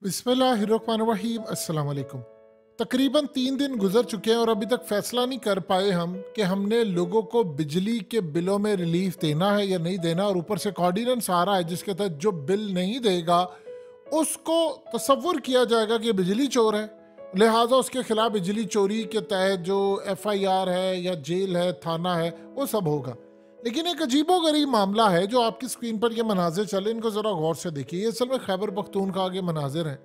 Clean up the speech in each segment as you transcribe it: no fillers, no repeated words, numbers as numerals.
बिस्मिल्लाहिर्रहमानिर्रहीम। अस्सलाम वालेकुम। तकरीबन 3 दिन गुजर चुके हैं और अभी तक फैसला नहीं कर पाए हम कि हमने लोगों को बिजली के बिलों में रिलीफ देना है या नहीं देना। और ऊपर से एक ऑर्डिनेंस आ रहा है जिसके तहत जो बिल नहीं देगा उसको तसव्वुर किया जाएगा कि बिजली चोर है, लिहाजा उसके खिलाफ बिजली चोरी के तहत जो FIR है या जेल है, थाना है, वो सब होगा। लेकिन एक अजीबोगरीब मामला है जो आपकी स्क्रीन पर ये मनाजिर चले, इनको ज़रा गौर से देखिए। ये असल में खैबर पख्तूनख्वा के मनाजिर हैं।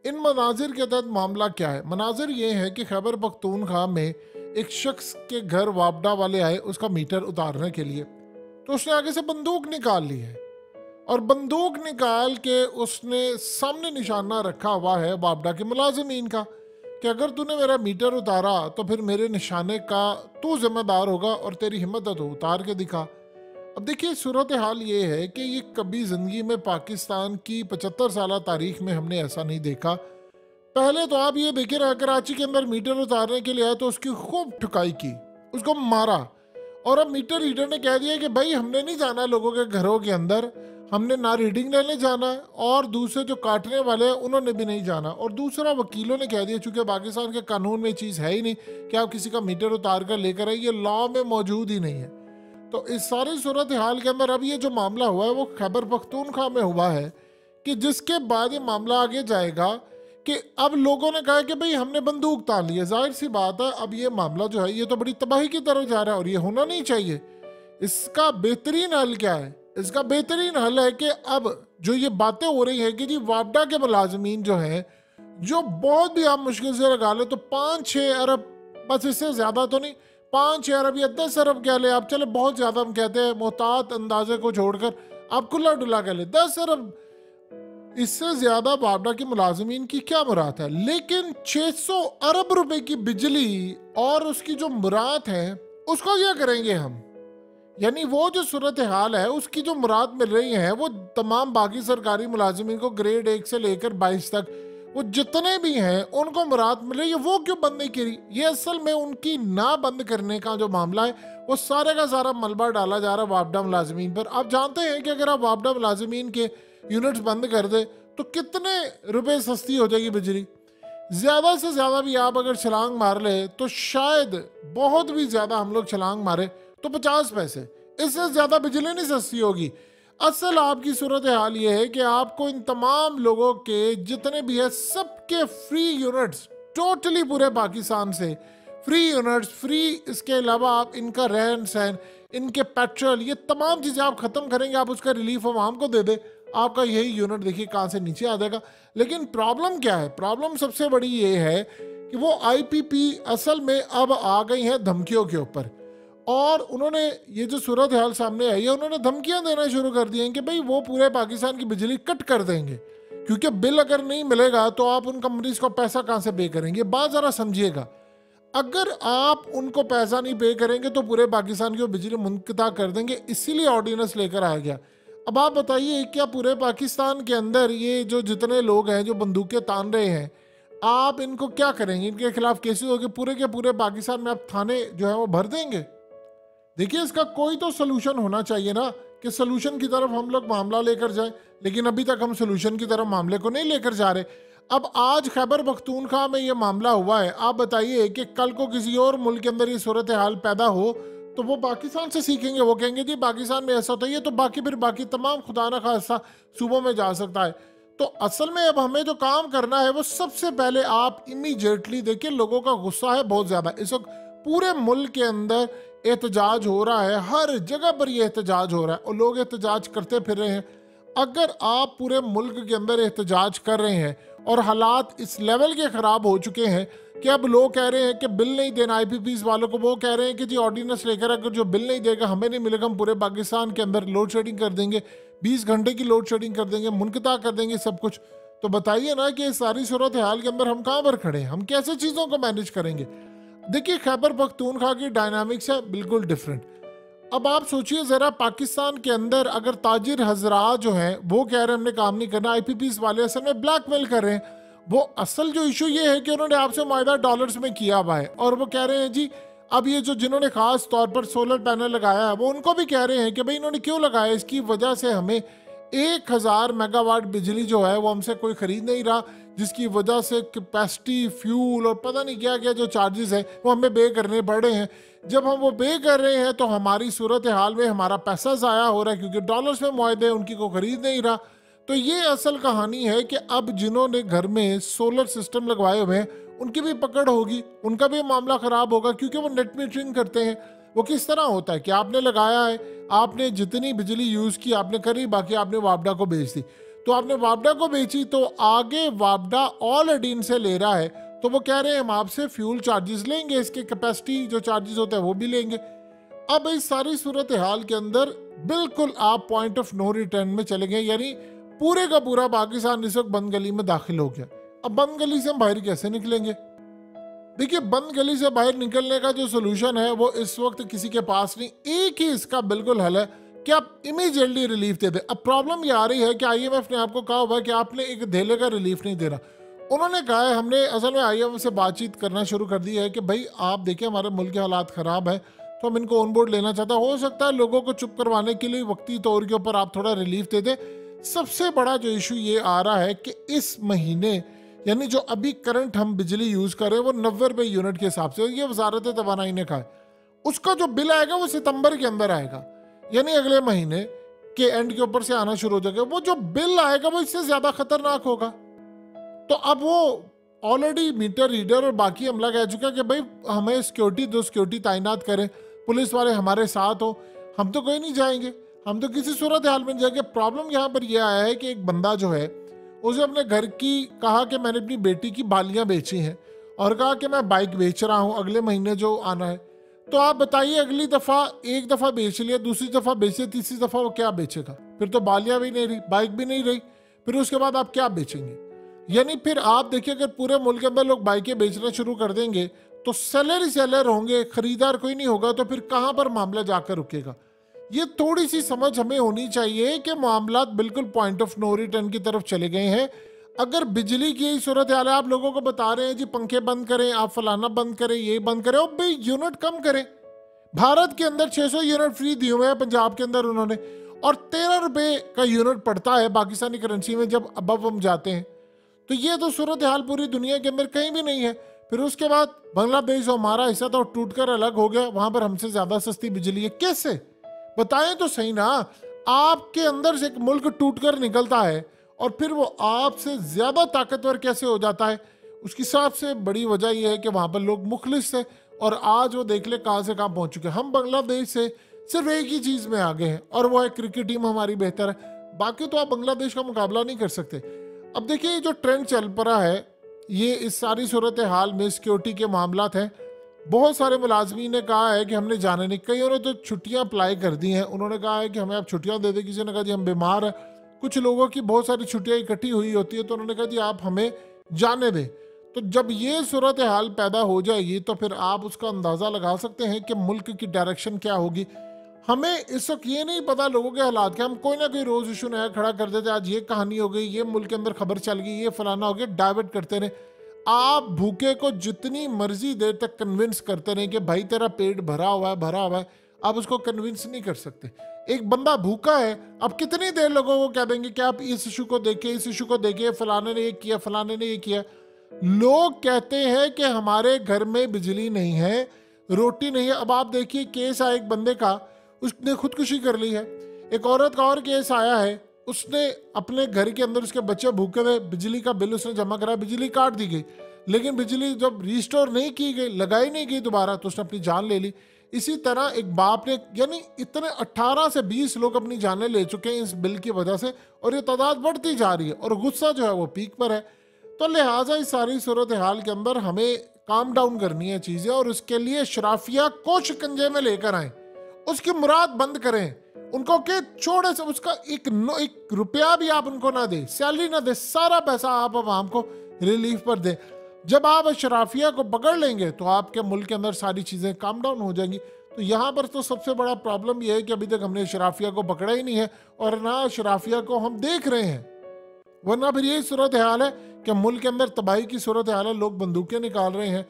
इन मनाजिर के तहत मामला क्या है? मनाजिर ये है कि खैबर पख्तूनख्वा में एक शख्स के घर वापडा वाले आए उसका मीटर उतारने के लिए, तो उसने आगे से बंदूक निकाल ली है और बंदूक निकाल के उसने सामने निशाना रखा हुआ है वापडा के मुलाजिमीन का कि अगर तूने मेरा मीटर उतारा तो फिर मेरे निशाने का तू जिम्मेदार होगा और तेरी हिम्मत है तो उतार के दिखा। अब देखिए, सूरत हाल ये है कि ये कभी ज़िंदगी में पाकिस्तान की 75 साल तारीख में हमने ऐसा नहीं देखा। पहले तो आप ये देखिए ना, कराची के अंदर मीटर उतारने के लिए आया तो उसकी खूब ठुकाई की, उसको मारा। और अब मीटर रीडर ने कह दिया कि भाई हमने नहीं जाना लोगों के घरों के अंदर, हमने ना रीडिंग लेने जाना है और दूसरे जो काटने वाले हैं उन्होंने भी नहीं जाना। और दूसरा, वकीलों ने कह दिया, चूंकि पाकिस्तान के कानून में चीज़ है ही नहीं कि आप किसी का मीटर उतार कर लेकर आए, ये लॉ में मौजूद ही नहीं है। तो इस सारी सूरत हाल के अंदर अब ये जो मामला हुआ है वो खैबर पख्तूनख्वा में हुआ है कि जिसके बाद ये मामला आगे जाएगा कि अब लोगों ने कहा कि भाई हमने बंदूक तान ली है। जाहिर सी बात है, अब ये मामला जो है ये तो बड़ी तबाही की तरफ जा रहा है और ये होना नहीं चाहिए। इसका बेहतरीन हल क्या है? इसका बेहतरीन हल है कि अब जो ये बातें हो रही है कि जी वापडा के मुलाजमीन जो हैं, जो बहुत भी आप मुश्किल से लगा ले तो 5-6 अरब, बस इससे ज़्यादा तो नहीं, 5-6 अरब या 10 अरब कह ले आप, चले बहुत ज़्यादा हम कहते हैं मोहतात अंदाजे को छोड़कर, आप खुला डुला कह ले 10 अरब, इससे ज़्यादा वापडा के मुलाजमीन की क्या मुराद है। लेकिन 600 अरब रुपए की बिजली और उसकी जो मुराद है उसको क्या करेंगे हम? यानी वो जो सूरत हाल है उसकी जो मुराद मिल रही है वो तमाम बाकी सरकारी मुलाजिमीन को ग्रेड 1 से लेकर 22 तक वो जितने भी हैं उनको मुराद मिल रही है, वो क्यों बंद नहीं करी? ये असल में उनकी ना बंद करने का जो मामला है वो सारे का सारा मलबा डाला जा रहा है वापडा मुलाजिमीन पर। आप जानते हैं कि अगर आप वापडा मुलाजिमीन के यूनिट्स बंद कर दे तो कितने रुपए सस्ती हो जाएगी बिजली। ज़्यादा से ज़्यादा भी आप अगर छलांग मार ले तो शायद, बहुत भी ज़्यादा हम लोग छलांग मारे तो 50 पैसे, इससे ज़्यादा बिजली नहीं सस्ती होगी। असल आपकी सूरत हाल ये है कि आपको इन तमाम लोगों के जितने भी है सबके फ्री यूनिट्स, टोटली पूरे पाकिस्तान से फ्री यूनिट्स फ्री। इसके अलावा आप इनका रहन सहन, इनके पेट्रोल, ये तमाम चीज़ें आप ख़त्म करेंगे, आप उसका रिलीफ आवाम को दे दे, आपका यही यूनिट देखिए कहाँ से नीचे आ जाएगा। लेकिन प्रॉब्लम क्या है? प्रॉब्लम सबसे बड़ी ये है कि वो IPP असल में अब आ गई है धमकियों के ऊपर, और उन्होंने ये जो सूरत हाल सामने आई है उन्होंने धमकियां देना शुरू कर दी हैं कि भाई वो पूरे पाकिस्तान की बिजली कट कर देंगे, क्योंकि बिल अगर नहीं मिलेगा तो आप उन कंपनीज को पैसा कहाँ से पे करेंगे। बात ज़रा समझिएगा, अगर आप उनको पैसा नहीं पे करेंगे तो पूरे पाकिस्तान की वो बिजली मुनक़ता कर देंगे, इसीलिए ऑर्डिनेंस लेकर आ गया। अब आप बताइए, क्या पूरे पाकिस्तान के अंदर ये जो जितने लोग हैं जो बंदूकें तान रहे हैं, आप इनको क्या करेंगे? इनके खिलाफ केसेस होंगे, पूरे के पूरे पाकिस्तान में आप थाने जो है वो भर देंगे। देखिए, इसका कोई तो सोल्यूशन होना चाहिए ना, कि सोल्यूशन की तरफ हम लोग मामला लेकर जाएं, लेकिन अभी तक हम सोल्यूशन की तरफ मामले को नहीं लेकर जा रहे। अब आज खैबर पख्तूनख्वा में ये मामला हुआ है, आप बताइए कि कल को किसी और मुल्क के अंदर ये सूरत हाल पैदा हो तो वो पाकिस्तान से सीखेंगे, वो कहेंगे जी पाकिस्तान में ऐसा होता है, तो बाकी फिर बाकी तमाम खुदा न खास्ता सूबों में जा सकता है। तो असल में अब हमें जो काम करना है वो सबसे पहले आप इमीडिएटली देखिए, लोगों का गुस्सा है बहुत ज़्यादा इस वक्त, पूरे मुल्क के अंदर एहतजाज हो रहा है, हर जगह पर ये एहतजाज हो रहा है और लोग एहतजाज करते फिर रहे हैं। अगर आप पूरे मुल्क के अंदर एहतजाज कर रहे हैं और हालात इस लेवल के ख़राब हो चुके हैं कि अब लोग कह रहे हैं कि बिल नहीं देना IPPs वालों को, वो कह रहे हैं कि जी ऑर्डिनेंस लेकर अगर जो बिल नहीं देगा, हमें नहीं मिलेगा, हम पूरे पाकिस्तान के अंदर लोड शेडिंग कर देंगे, 20 घंटे की लोड शेडिंग कर देंगे, मुनक़ता कर देंगे सब कुछ। तो बताइए ना कि इस सारी सूरत हाल के अंदर हम कहाँ पर खड़े हैं, हम कैसे चीज़ों को मैनेज करेंगे? देखिए, खैबर पख्तूनख्वा की डायनामिक्स है बिल्कुल डिफरेंट। अब आप सोचिए ज़रा, पाकिस्तान के अंदर अगर ताजिर हजरा जो हैं वो कह रहे हैं हमने काम नहीं करना, IPPs वाले असल में ब्लैकमेल कर रहे हैं। वो असल जो इशू ये है कि उन्होंने आपसे मुआहदा डॉलर्स में किया हुआ है और वो कह रहे हैं जी, अब ये जो जिन्होंने खास तौर पर सोलर पैनल लगाया है वो उनको भी कह रहे हैं कि भाई इन्होंने क्यों लगाया, इसकी वजह से हमें 1000 मेगावाट बिजली जो है वो हमसे कोई खरीद नहीं रहा, जिसकी वजह से कैपेसिटी, फ्यूल और पता नहीं क्या क्या जो चार्जेस है वो हमें पे करने पड़ रहे हैं। जब हम वो पे कर रहे हैं तो हमारी सूरत हाल में हमारा पैसा ज़ाया हो रहा है, क्योंकि डॉलर्स में मुआहदे उनकी को खरीद नहीं रहा। तो ये असल कहानी है कि अब जिन्होंने घर में सोलर सिस्टम लगवाए हुए हैं उनकी भी पकड़ होगी, उनका भी मामला ख़राब होगा, क्योंकि वो नेट मीटरिंग करते हैं। वो किस तरह होता है कि आपने लगाया है, आपने जितनी बिजली यूज़ की आपने करी, बाकी आपने वापडा को बेच दी। तो आपने वापडा को बेची तो आगे वापडा ऑलरेडी इनसे ले रहा है, तो वो कह रहे हैं हम आपसे फ्यूल चार्जेस लेंगे, इसके कैपेसिटी जो चार्जेस होते हैं वो भी लेंगे। अब इस सारी सूरत हाल के अंदर बिल्कुल आप पॉइंट ऑफ नो रिटर्न में चले गए, यानी पूरे का पूरा पाकिस्तान इस वक्त बंद गली में दाखिल हो गया। अब बंद गली से हम बाहर कैसे निकलेंगे? देखिए, बंद गली से बाहर निकलने का जो सोल्यूशन है वो इस वक्त किसी के पास नहीं। एक ही इसका बिल्कुल हल है कि आप इमीडिएटली रिलीफ दे दें। अब प्रॉब्लम ये आ रही है कि IMF ने आपको कहा हुआ है कि आपने एक धेले का रिलीफ नहीं देना। उन्होंने कहा है, हमने असल में IMF से बातचीत करना शुरू कर दी है कि भाई आप देखिए हमारे मुल्क के हालात ख़राब है, तो हम इनको ऑन बोर्ड लेना चाहते हैं। हो सकता है लोगों को चुप करवाने के लिए वक्ती तौर के ऊपर आप थोड़ा रिलीफ दे दें। सबसे बड़ा जो इशू ये आ रहा है कि इस महीने यानी जो अभी करंट हम बिजली यूज़ कर रहे हैं वो 90 रुपये यूनिट के हिसाब से, ये वजारत तवानाई ने कहा है। उसका जो बिल आएगा वो सितंबर के अंदर आएगा, यानी अगले महीने के एंड के ऊपर से आना शुरू हो जाएगा। वो जो बिल आएगा वो इससे ज़्यादा खतरनाक होगा। तो अब वो ऑलरेडी मीटर रीडर और बाकी अमला कह चुका है कि भाई हमें सिक्योरिटी तैनात करें, पुलिस वाले हमारे साथ हो, हम तो कोई नहीं जाएंगे, हम तो किसी सूरत हाल में जाएंगे। प्रॉब्लम यहाँ पर यह आया है कि एक बंदा जो है उसे अपने घर की कहा कि मैंने अपनी बेटी की बालियां बेची हैं और कहा कि मैं बाइक बेच रहा हूँ अगले महीने जो आना है। तो आप बताइए, अगली दफ़ा एक दफ़ा बेच लिया, दूसरी दफ़ा बेचे, तीसरी दफ़ा वो क्या बेचेगा? फिर तो बालियां भी नहीं रही, बाइक भी नहीं रही, फिर उसके बाद आप क्या बेचेंगे? यानी फिर आप देखिए, अगर पूरे मुल्क के अंदर लोग बाइकें बेचना शुरू कर देंगे तो सेलर होंगे, खरीदार कोई नहीं होगा, तो फिर कहाँ पर मामला जाकर रुकेगा? ये थोड़ी सी समझ हमें होनी चाहिए कि मामला बिल्कुल पॉइंट ऑफ नो रिटर्न की तरफ चले गए हैं। अगर बिजली की सूरत हाल है, आप लोगों को बता रहे हैं जी पंखे बंद करें, आप फलाना बंद करें, ये बंद करें, और भाई यूनिट कम करें। भारत के अंदर 600 यूनिट फ्री दिए हुए हैं पंजाब के अंदर उन्होंने, और 13 रुपये का यूनिट पड़ता है पाकिस्तानी करेंसी में जब अब हम जाते हैं। तो ये तो सूरत हाल पूरी दुनिया के अंदर कहीं भी नहीं है। फिर उसके बाद बांग्लादेश जो हमारा हिस्सा था टूटकर अलग हो गया, वहां पर हमसे ज्यादा सस्ती बिजली है। कैसे? बताएं तो सही ना। आपके अंदर से एक मुल्क टूटकर निकलता है और फिर वो आपसे ज्यादा ताकतवर कैसे हो जाता है? उसकी सबसे बड़ी वजह यह है कि वहां पर लोग मुखलिस थे, और आज वो देख ले कहां से कहां पहुंच चुके हैं। हम बांग्लादेश से सिर्फ एक ही चीज में आगे हैं, और वो है क्रिकेट टीम हमारी बेहतर है। बाकी तो आप बांग्लादेश का मुकाबला नहीं कर सकते। अब देखिए, जो ट्रेंड चल पड़ा है ये इस सारी सूरत हाल में सिक्योरिटी के मामला हैं। बहुत सारे मुलाजमीन ने कहा है कि हमने जाने नहीं, कईयों ने तो छुट्टियां अप्लाई कर दी हैं। उन्होंने कहा है कि हमें आप छुट्टियां दे दें। किसी ने कहा जी हम बीमार हैं। कुछ लोगों की बहुत सारी छुट्टियां इकट्ठी हुई होती है, तो उन्होंने कहा जी आप हमें जाने दें। तो जब ये सूरत हाल पैदा हो जाएगी तो फिर आप उसका अंदाज़ा लगा सकते हैं कि मुल्क की डायरेक्शन क्या होगी। हमें इस वक्त ये नहीं पता लोगों के हालात के, हम कोई ना कोई रोज़ इशू नया खड़ा कर देते, आज ये कहानी हो गई, ये मुल्क के अंदर खबर चल गई, ये फलाना हो गया, डाइवर्ट करते रहे। आप भूखे को जितनी मर्जी देर तक कन्विंस करते रहे कि भाई तेरा पेट भरा हुआ है, आप उसको कन्विंस नहीं कर सकते। एक बंदा भूखा है, अब कितनी देर लोगों को कह देंगे कि आप इस इशू को देखिए, इस इशू को देखिए, फलाने ने ये किया, फलाने ने ये किया। लोग कहते हैं कि हमारे घर में बिजली नहीं है, रोटी नहीं है। अब आप देखिए, केस आया एक बंदे का, उसने खुदकुशी कर ली है। एक औरत का और केस आया है, उसने अपने घर के अंदर, उसके बच्चे भूखे थे, बिजली का बिल उसने जमा करा, बिजली काट दी गई, लेकिन बिजली जब रिस्टोर नहीं की गई, लगाई नहीं गई दोबारा, तो उसने अपनी जान ले ली। इसी तरह एक बाप ने, यानी इतने 18 से 20 लोग अपनी जानें ले चुके हैं इस बिल की वजह से, और ये तादाद बढ़ती जा रही है, और गुस्सा जो है वो पीक पर है। तो लिहाजा इस सारी सूरत हाल के अंदर हमें काम डाउन करनी है चीज़ें, और उसके लिए शराफिया को शिकंजे में लेकर आए, उसकी मुराद बंद करें। उनको के छोड़े से उसका एक रुपया भी आप उनको ना दे, सैलरी ना दे, सारा पैसा आप आवाम को रिलीफ पर दें। जब आप शराफिया को पकड़ लेंगे तो आपके मुल्क के अंदर सारी चीज़ें काम डाउन हो जाएंगी। तो यहाँ पर तो सबसे बड़ा प्रॉब्लम यह है कि अभी तक हमने शराफिया को पकड़ा ही नहीं है, और ना शराफिया को हम देख रहे हैं। वरना फिर यही सूरत हाल है कि मुल्क के अंदर तबाही की सूरत हाल है, लोग बंदूकें निकाल रहे हैं।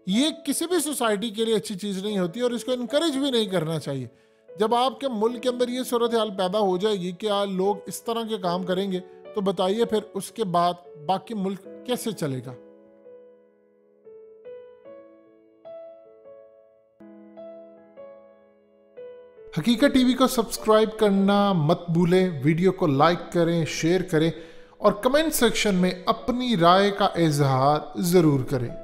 ये किसी भी सोसाइटी के लिए अच्छी चीज़ नहीं होती, और इसको इनकरेज भी नहीं करना चाहिए। जब आपके मुल्क के अंदर ये सूरत हाल पैदा हो जाएगी कि लोग इस तरह के काम करेंगे, तो बताइए फिर उसके बाद बाकी मुल्क कैसे चलेगा। हकीकत टीवी को सब्सक्राइब करना मत भूलें, वीडियो को लाइक करें, शेयर करें और कमेंट सेक्शन में अपनी राय का इजहार ज़रूर करें।